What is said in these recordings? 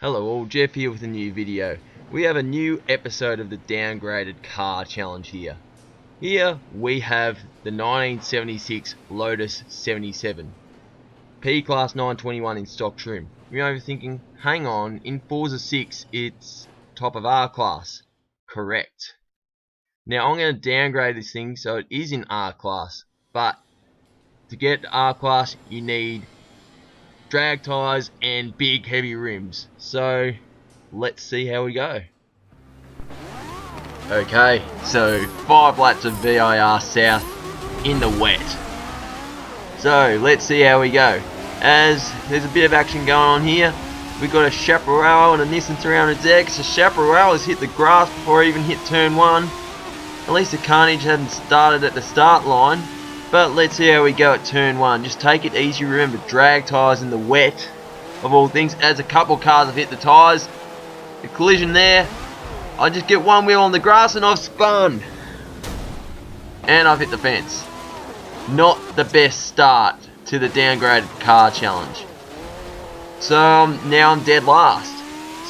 Hello all, Jeff here with a new video. We have a new episode of the Downgraded Car Challenge here. Here we have the 1976 Lotus 77. P-Class 921 in stock trim. You may be thinking, hang on, in Forza 6 it's top of R-Class. Correct. Now I'm going to downgrade this thing so it is in R-Class. But to get R-Class you need drag tyres and big heavy rims. So let's see how we go. Okay, so 5 laps of VIR south in the wet. So let's see how we go. As there's a bit of action going on here, we've got a Chaparral and a Nissan 300Z. So Chaparral has hit the grass before I even hit turn 1. At least the carnage hadn't started at the start line. But let's see how we go at turn 1. Just take it easy, remember drag tyres in the wet of all things. As a couple cars have hit the tyres, a collision there, I just get one wheel on the grass and I've spun. And I've hit the fence. Not the best start to the Downgraded Car Challenge. So now I'm dead last.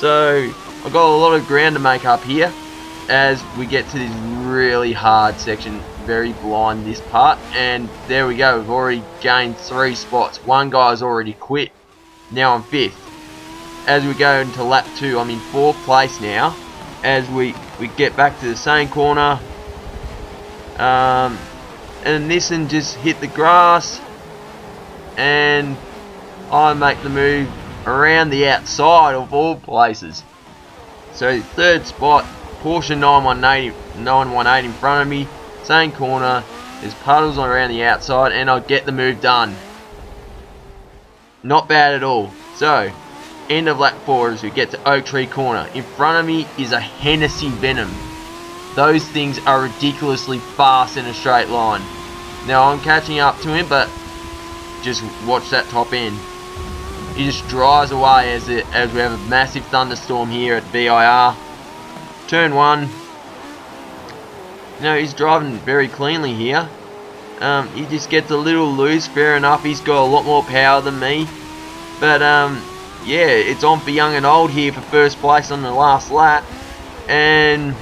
So I've got a lot of ground to make up here as we get to this really hard section. Very blind this part, and there we go, we've already gained 3 spots. One guy's already quit. Now I'm 5th. As we go into lap 2, I'm in 4th place now. As we get back to the same corner, and Nissan just hit the grass, and I make the move around the outside of all places. So 3rd spot, Porsche 918 in front of me. Same corner, there's puddles around the outside, and I'll get the move done. Not bad at all. So, end of lap 4 as we get to Oak Tree Corner. In front of me is a Hennessy Venom. Those things are ridiculously fast in a straight line. Now I'm catching up to him, but just watch that top end. He just drives away as we have a massive thunderstorm here at VIR. Turn 1. No, he's driving very cleanly here. He just gets a little loose, fair enough. He's got a lot more power than me. But, yeah, it's on for young and old here for first place on the last lap. And,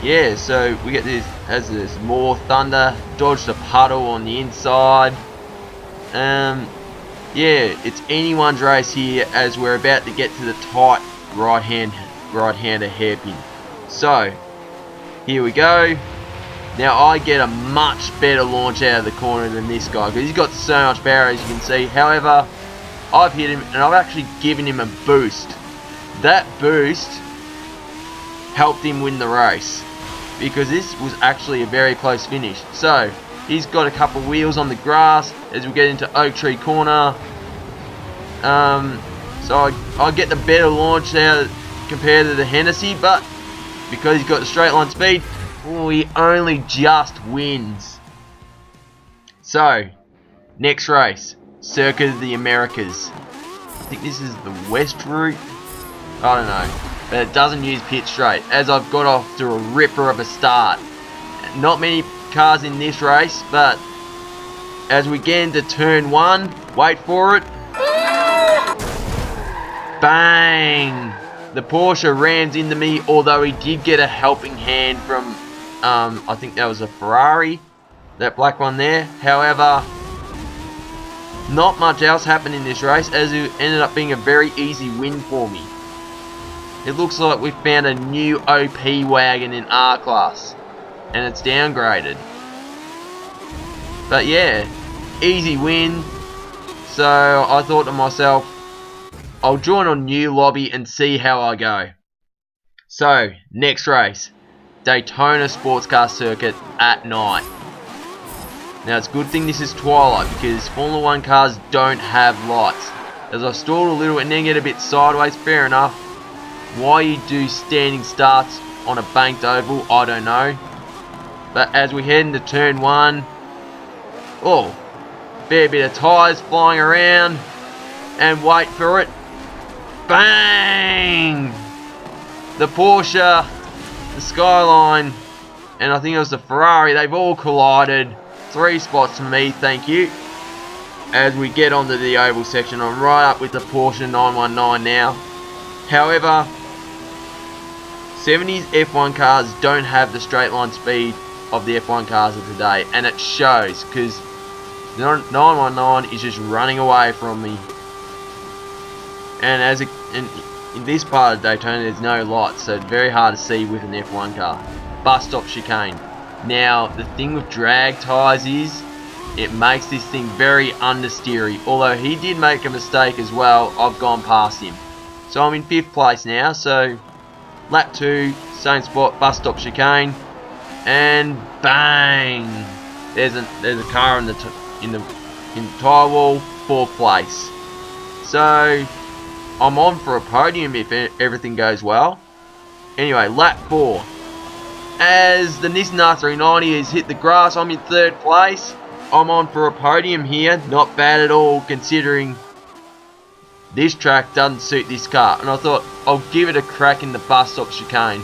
yeah, so we get this, as there's more thunder, dodge the puddle on the inside. Yeah, it's anyone's race here as we're about to get to the tight right-hander hairpin. So, here we go. Now I get a much better launch out of the corner than this guy because he's got so much power, as you can see. However, I've hit him and I've actually given him a boost. That boost helped him win the race because this was actually a very close finish. So he's got a couple wheels on the grass as we get into Oak Tree Corner. So I get the better launch out compared to the Hennessy, but because he's got the straight line speed, he only just wins. So, next race, Circuit of the Americas. I think this is the west route. I don't know, but it doesn't use pit straight, as I've got off to a ripper of a start. Not many cars in this race, but as we get into turn 1, wait for it. Bang! The Porsche rams into me, although he did get a helping hand from I think that was a Ferrari, that black one there. However, not much else happened in this race as it ended up being a very easy win for me. It looks like we found a new OP wagon in R-Class and it's downgraded. But yeah, easy win. So I thought to myself, I'll join on new lobby and see how I go. So, next race. Daytona sports car circuit at night. Now it's a good thing this is twilight because Formula 1 cars don't have lights. As I've stalled a little and then get a bit sideways, fair enough. Why you do standing starts on a banked oval, I don't know. But as we head into turn 1, oh, fair bit of tyres flying around, and wait for it. Bang! The Porsche, the Skyline, and I think it was the Ferrari, they've all collided. 3 spots for me, thank you. As we get onto the oval section, I'm right up with the Porsche 919 now. However, 70s F1 cars don't have the straight line speed of the F1 cars of today, and it shows because 919 is just running away from me. And in this part of Daytona, there's no lights, so it's very hard to see with an F1 car. Bus stop chicane. Now, the thing with drag tyres is it makes this thing very understeery. Although he did make a mistake as well, I've gone past him. So I'm in 5th place now. So lap 2, same spot, bus stop chicane, and bang! There's a car in the tyre wall, 4th place. So I'm on for a podium if everything goes well. Anyway, lap 4. As the Nissan R390 has hit the grass, I'm in 3rd place. I'm on for a podium here. Not bad at all considering this track doesn't suit this car. And I thought I'll give it a crack in the bus stop chicane.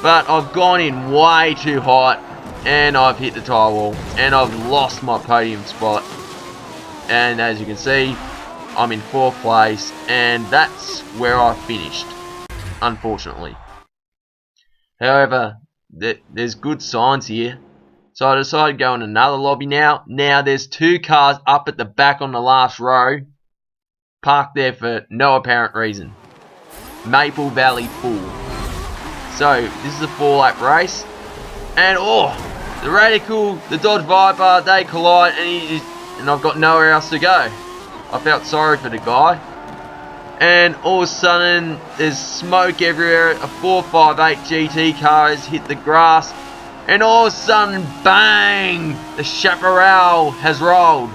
But I've gone in way too hot and I've hit the tyre wall. And I've lost my podium spot. And as you can see, I'm in 4th place. And that's where I finished, unfortunately. However, there's good signs here. So I decided to go in another lobby now. Now there's 2 cars up at the back on the last row, parked there for no apparent reason. Maple Valley full. So this is a 4-lap race. And oh, the Radical, the Dodge Viper, they collide and I've got nowhere else to go. I felt sorry for the guy. And all of a sudden, there's smoke everywhere. A 458 GT car has hit the grass. And all of a sudden, bang! The chaparral has rolled.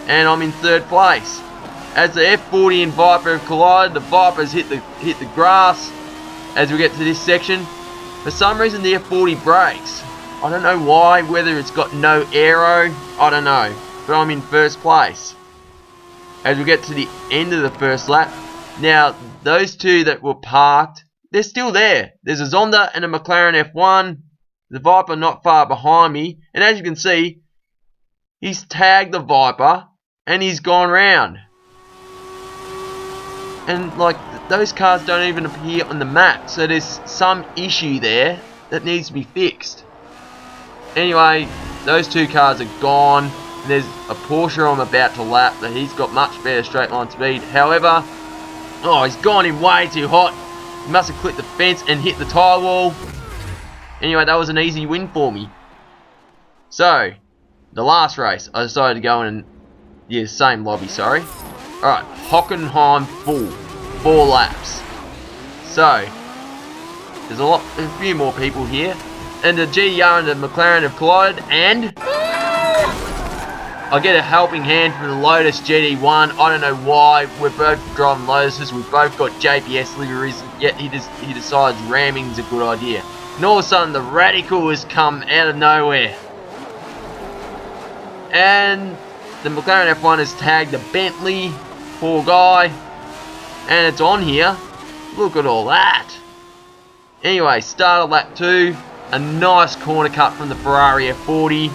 And I'm in 3rd place. As the F40 and Viper have collided, the Vipers hit the grass as we get to this section. For some reason, the F40 brakes. I don't know why, whether it's got no aero, I don't know. But I'm in 1st place. As we get to the end of the 1st lap. Now, those 2 that were parked, they're still there. There's a Zonda and a McLaren F1. The Viper not far behind me. And as you can see, he's tagged the Viper and he's gone round. And like, those cars don't even appear on the map. So there's some issue there that needs to be fixed. Anyway, those 2 cars are gone. There's a Porsche I'm about to lap that he's got much better straight line speed. However, oh, he's gone in way too hot. He must have clipped the fence and hit the tyre wall. Anyway, that was an easy win for me. So, the last race, I decided to go in, yeah, same lobby, sorry. Alright, Hockenheim full, 4 laps. So, there's a few more people here. And the GR and the McLaren have collided and I get a helping hand from the Lotus GD1. I don't know why. We're both driving Lotuses. We've both got JPS liveries. Yet he decides ramming is a good idea. And all of a sudden, the Radical has come out of nowhere. And the McLaren F1 has tagged the Bentley. Poor guy. And it's on here. Look at all that. Anyway, start of lap 2. A nice corner cut from the Ferrari F40.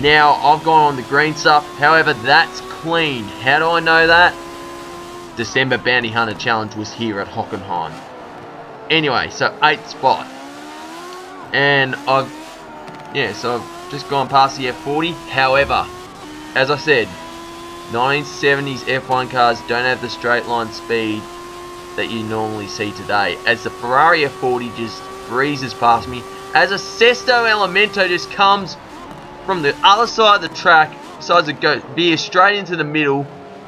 Now, I've gone on the green stuff, however, that's clean. How do I know that? December Bounty Hunter Challenge was here at Hockenheim. Anyway, so 8th spot. And I've just gone past the F40. However, as I said, 1970s F1 cars don't have the straight line speed that you normally see today. As the Ferrari F40 just breezes past me. As a Sesto Elemento just comes from the other side of the track, decides to veer straight into the middle,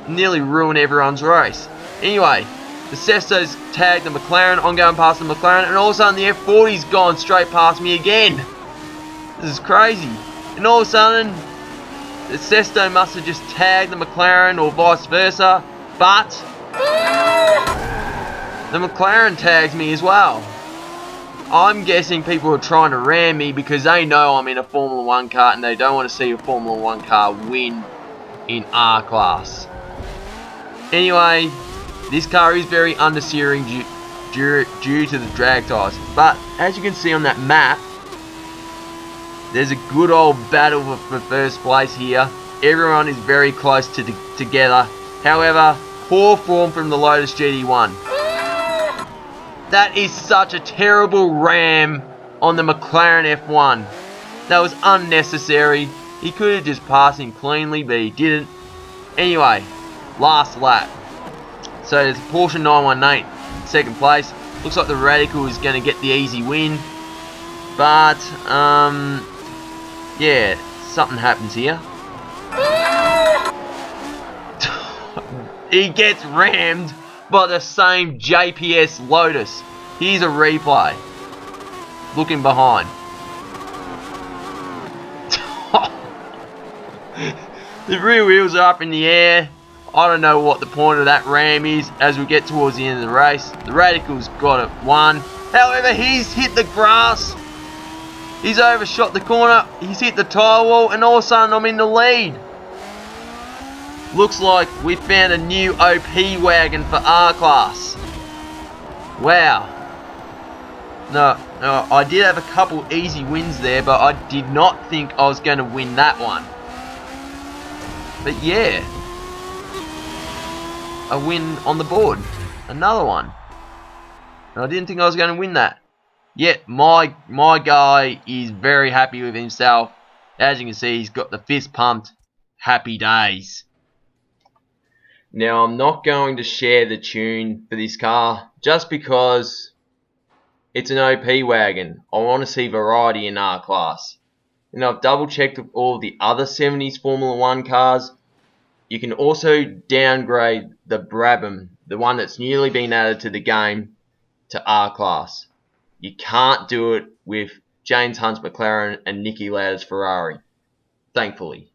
nearly ruin everyone's race. Anyway, the Sesto's tagged the McLaren, I'm going past the McLaren, and all of a sudden the F40's gone straight past me again. This is crazy. And all of a sudden, the Sesto must have just tagged the McLaren or vice versa, but the McLaren tags me as well. I'm guessing people are trying to ram me because they know I'm in a Formula 1 car and they don't want to see a Formula 1 car win in R class. Anyway, this car is very understeering due to the drag tyres. But as you can see on that map, there's a good old battle for first place here. Everyone is very close together. However, poor form from the Lotus GD1. That is such a terrible ram on the McLaren F1. That was unnecessary. He could have just passed him cleanly, but he didn't. Anyway, last lap. So there's Porsche 918 in second place. Looks like the Radical is going to get the easy win. But, yeah, something happens here. He gets rammed by the same JPS Lotus. Here's a replay. Looking behind. The rear wheels are up in the air. I don't know what the point of that ram is as we get towards the end of the race. The Radical's got it won. However, he's hit the grass. He's overshot the corner. He's hit the tyre wall, and all of a sudden I'm in the lead. Looks like we found a new OP wagon for R-Class. Wow. No, I did have a couple easy wins there, but I did not think I was going to win that one. But yeah, a win on the board. Another one. And I didn't think I was going to win that. Yet my guy is very happy with himself. As you can see, he's got the fist pumped. Happy days. Now, I'm not going to share the tune for this car just because it's an OP wagon. I want to see variety in R-Class. And I've double checked with all the other 70s Formula 1 cars. You can also downgrade the Brabham, the one that's newly been added to the game, to R-Class. You can't do it with James Hunt's McLaren and Niki Lauda's Ferrari. Thankfully.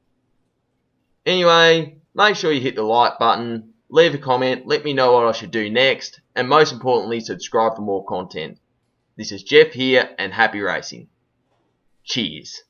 Anyway, make sure you hit the like button, leave a comment, let me know what I should do next, and most importantly, subscribe for more content. This is Jeff here, and happy racing. Cheers.